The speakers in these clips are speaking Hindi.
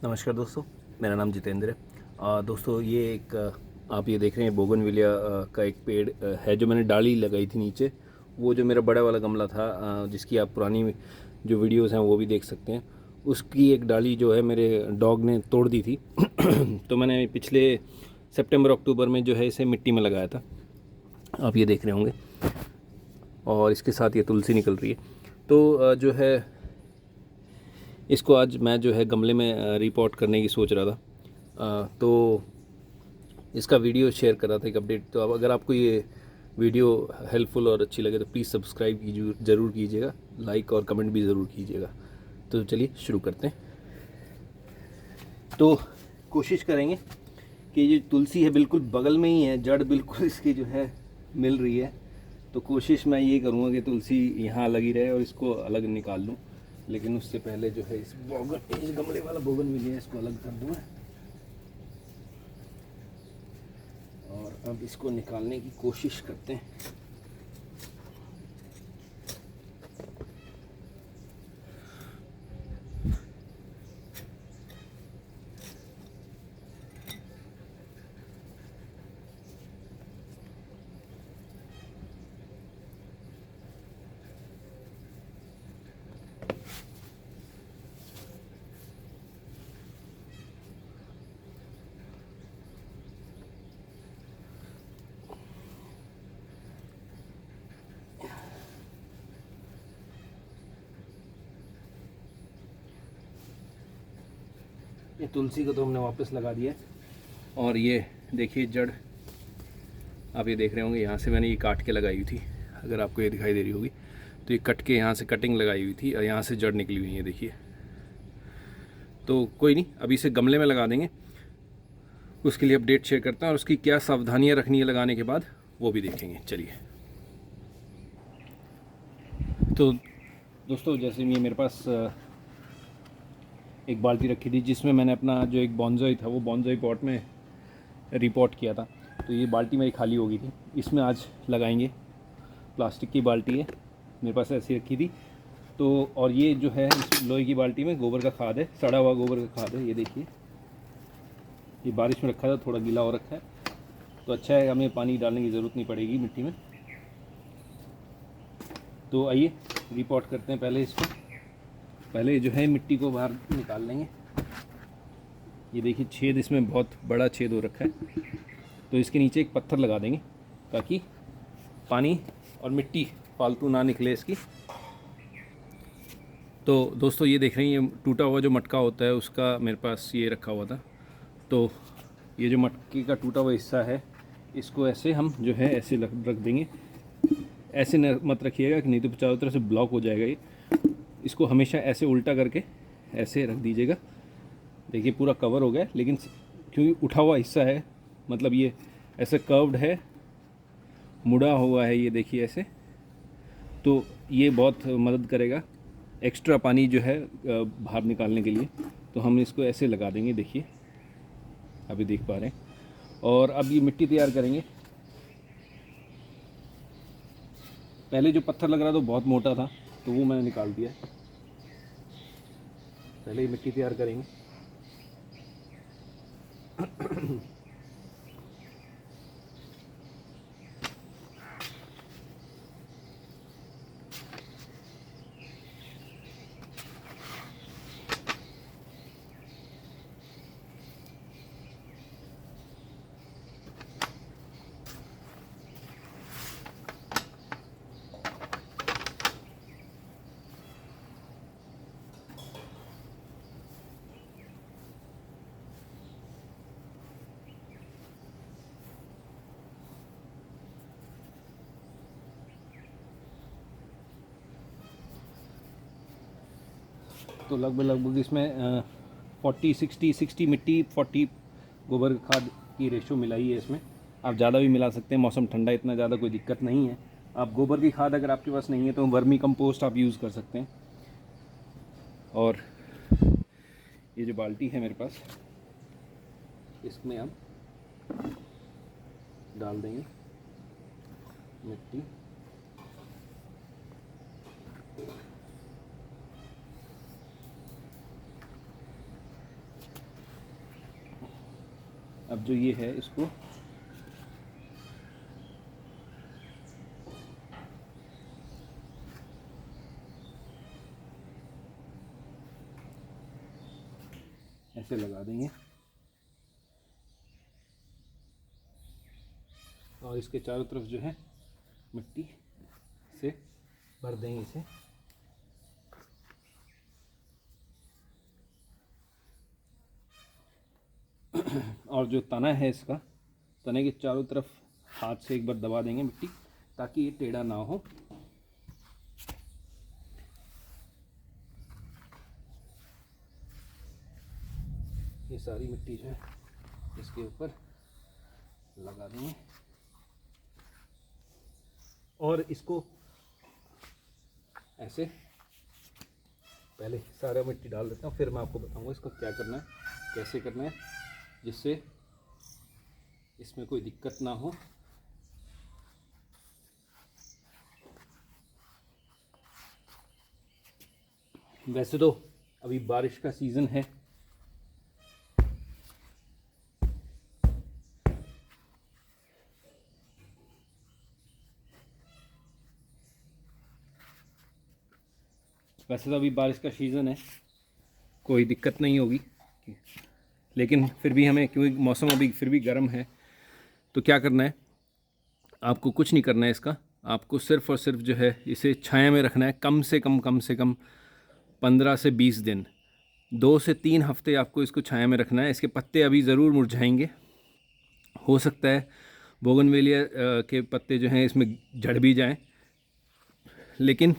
नमस्कार दोस्तों, मेरा नाम जितेंद्र है। दोस्तों ये एक आप ये देख रहे हैं बोगनविलिया का एक पेड़ है जो मैंने डाली लगाई थी नीचे। वो जो मेरा बड़ा वाला गमला था जिसकी आप पुरानी जो वीडियोस हैं वो भी देख सकते हैं, उसकी एक डाली जो है मेरे डॉग ने तोड़ दी थी। तो मैंने पिछले सितंबर अक्टूबर में जो है इसे मिट्टी में लगाया था, आप ये देख रहे होंगे। और इसके साथ ये तुलसी निकल रही है। तो जो है इसको आज मैं जो है गमले में रिपोर्ट करने की सोच रहा था। तो इसका वीडियो शेयर कर रहा था, एक अपडेट। तो अब अगर आपको ये वीडियो हेल्पफुल और अच्छी लगे तो प्लीज़ सब्सक्राइब ज़रूर कीजिएगा, लाइक और कमेंट भी ज़रूर कीजिएगा। तो चलिए शुरू करते हैं। तो कोशिश करेंगे कि ये तुलसी है बिल्कुल बगल में ही है, जड़ बिल्कुल इसकी जो है मिल रही है। तो कोशिश मैं ये करूँगा कि तुलसी यहाँ लगी रहे और इसको अलग निकाल लूँ, लेकिन उससे पहले जो है इस गमले वाला बोगनविलिया इसको अलग कर दूँ और अब इसको निकालने की कोशिश करते हैं। ये तुलसी को तो हमने वापस लगा दिया है। और ये देखिए जड़, आप ये देख रहे होंगे, यहाँ से मैंने ये काट के लगाई हुई थी, अगर आपको ये दिखाई दे रही होगी तो ये कट के यहाँ से कटिंग लगाई हुई थी और यहाँ से जड़ निकली हुई है, देखिए। तो कोई नहीं, अभी इसे गमले में लगा देंगे, उसके लिए अपडेट शेयर करता हूँ और उसकी क्या सावधानियाँ रखनी है लगाने के बाद वो भी देखेंगे। चलिए। तो दोस्तों जैसे ये मेरे पास एक बाल्टी रखी थी जिसमें मैंने अपना जो एक बॉन्जाई था वो बॉन्जाई पॉट में रिपोर्ट किया था। तो ये बाल्टी मेरी खाली हो गई थी, इसमें आज लगाएंगे। प्लास्टिक की बाल्टी है मेरे पास, ऐसी रखी थी। तो और ये जो है इस लोहे की बाल्टी में गोबर का खाद है, सड़ा हुआ गोबर का खाद है। ये देखिए, ये बारिश में रखा था, थोड़ा गीला हो रखा है, तो अच्छा है, हमें पानी डालने की ज़रूरत नहीं पड़ेगी मिट्टी में। तो आइए रिपोर्ट करते हैं। पहले इसको, पहले जो है मिट्टी को बाहर निकाल लेंगे। ये देखिए छेद, इसमें बहुत बड़ा छेद हो रखा है, तो इसके नीचे एक पत्थर लगा देंगे ताकि पानी और मिट्टी फालतू ना निकले इसकी। तो दोस्तों ये देख रहे हैं, ये टूटा हुआ जो मटका होता है उसका मेरे पास ये रखा हुआ था। तो ये जो मटके का टूटा हुआ हिस्सा है, इसको ऐसे हम जो है ऐसे रख देंगे। ऐसे न मत रखिएगा कि नहीं तो चारों तरफ से ब्लॉक हो जाएगा ये। इसको हमेशा ऐसे उल्टा करके ऐसे रख दीजिएगा। देखिए पूरा कवर हो गया, लेकिन क्योंकि उठा हुआ हिस्सा है, मतलब ये ऐसे कर्व्ड है, मुड़ा हुआ है, ये देखिए ऐसे। तो ये बहुत मदद करेगा एक्स्ट्रा पानी जो है बाहर निकालने के लिए। तो हम इसको ऐसे लगा देंगे, देखिए अभी देख पा रहे हैं। और अब ये मिट्टी तैयार करेंगे। पहले जो पत्थर लग रहा था वो बहुत मोटा था, तो वो मैंने निकाल दिया। पहले ही मिट्टी तैयार करेंगे। तो लगभग इसमें 40-60 मिट्टी 40 गोबर खाद की रेशो मिलाई है इसमें। आप ज़्यादा भी मिला सकते हैं, मौसम ठंडा, इतना ज़्यादा कोई दिक्कत नहीं है। आप गोबर की खाद अगर आपके पास नहीं है तो वर्मी कंपोस्ट आप यूज़ कर सकते हैं। और ये जो बाल्टी है मेरे पास, इसमें हम डाल देंगे मिट्टी। अब जो ये है इसको ऐसे लगा देंगे और इसके चारों तरफ जो है मिट्टी से भर देंगे इसे। और जो तना है इसका, तने के चारों तरफ हाथ से एक बार दबा देंगे मिट्टी, ताकि ये टेढ़ा ना हो। ये सारी मिट्टी जो है इसके ऊपर लगा देंगे और इसको ऐसे पहले सारा मिट्टी डाल देता हूँ, फिर मैं आपको बताऊंगा इसको क्या करना है, कैसे करना है, जिससे इसमें कोई दिक्कत ना हो। वैसे तो अभी बारिश का सीज़न है, वैसे तो अभी बारिश का सीज़न है, कोई दिक्कत नहीं होगी, लेकिन फिर भी हमें, क्योंकि मौसम अभी फिर भी गर्म है, तो क्या करना है, आपको कुछ नहीं करना है इसका। आपको सिर्फ़ और सिर्फ जो है इसे छाया में रखना है, कम से कम 15 से 20 दिन, 2 से 3 हफ्ते आपको इसको छाया में रखना है। इसके पत्ते अभी ज़रूर मुरझाएंगे, हो सकता है बोगनवेलिया के पत्ते जो हैं इसमें झड़ भी जाएं, लेकिन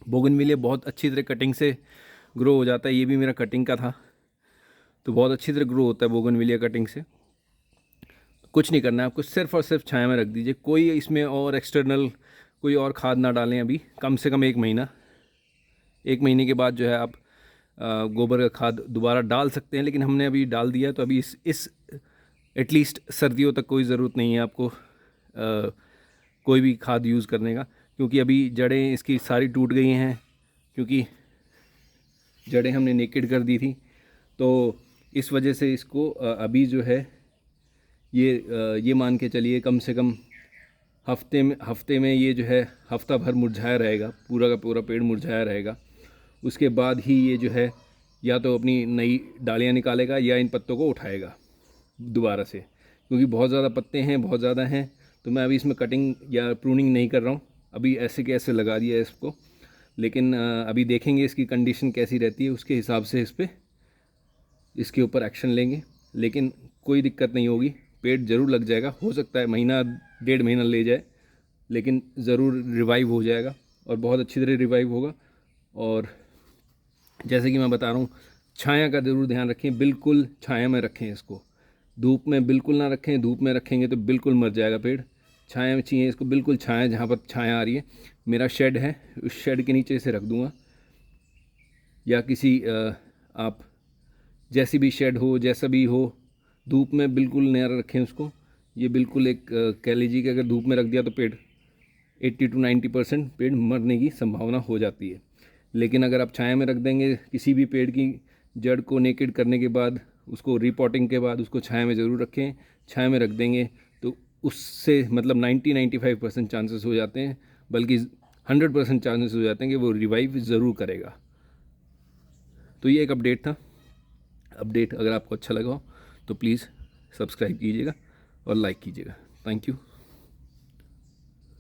बोगनवेलिया बहुत अच्छी तरह कटिंग से ग्रो हो जाता है। ये भी मेरा कटिंग का था, तो बहुत अच्छी तरह ग्रो होता है बोगनवेलिया कटिंग से। कुछ नहीं करना है आपको, सिर्फ़ और सिर्फ छाया में रख दीजिए। कोई इसमें और एक्सटर्नल कोई और खाद ना डालें अभी, कम से कम 1 महीना। 1 महीने के बाद जो है आप गोबर का खाद दोबारा डाल सकते हैं, लेकिन हमने अभी डाल दिया, तो अभी इस एटलीस्ट सर्दियों तक कोई ज़रूरत नहीं है आपको कोई भी खाद यूज़ करने का, क्योंकि अभी जड़ें इसकी सारी टूट गई हैं, क्योंकि जड़ें हमने नेकेड कर दी थी। तो इस वजह से इसको अभी जो है ये मान के चलिए कम से कम हफ्ते में ये जो है हफ्ता भर मुरझाया रहेगा, पूरा का पूरा पेड़ मुरझाया रहेगा। उसके बाद ही ये जो है या तो अपनी नई डालियाँ निकालेगा या इन पत्तों को उठाएगा दोबारा से, क्योंकि बहुत ज़्यादा पत्ते हैं, बहुत ज़्यादा हैं। तो मैं अभी इसमें कटिंग या प्रूनिंग नहीं कर रहा हूँ, अभी ऐसे के ऐसे लगा दिया है इसको। लेकिन अभी देखेंगे इसकी कंडीशन कैसी रहती है, उसके हिसाब से इसके ऊपर एक्शन लेंगे। लेकिन कोई दिक्कत नहीं होगी, पेड़ ज़रूर लग जाएगा। हो सकता है महीना 1.5 महीना ले जाए, लेकिन ज़रूर रिवाइव हो जाएगा और बहुत अच्छी तरह रिवाइव होगा। और जैसे कि मैं बता रहा हूँ, छाया का ज़रूर ध्यान रखें, बिल्कुल छाया में रखें इसको, धूप में बिल्कुल ना रखें। धूप में रखेंगे तो बिल्कुल मर जाएगा पेड़। छाया में चाहिए इसको, बिल्कुल छाया, जहाँ पर छाया आ रही है। मेरा शेड है, उस शेड के नीचे इसे रख दूँगा, या किसी आप जैसी भी शेड हो, जैसा भी हो, धूप में बिल्कुल ना रखें उसको। ये बिल्कुल एक कह लीजिए कि अगर धूप में रख दिया तो पेड़ 80 to 90% पेड़ मरने की संभावना हो जाती है। लेकिन अगर आप छाया में रख देंगे, किसी भी पेड़ की जड़ को नेकेड करने के बाद, उसको रिपोर्टिंग के बाद उसको छाया में ज़रूर रखें। छाया में रख देंगे तो उससे मतलब 90-95% चांसेस हो जाते हैं, बल्कि 100% चांसेस हो जाते हैं कि वो रिवाइव ज़रूर करेगा। तो ये एक अपडेट था। अपडेट अगर आपको अच्छा लगा हो तो प्लीज़ सब्सक्राइब कीजिएगा और लाइक कीजिएगा। Thank you.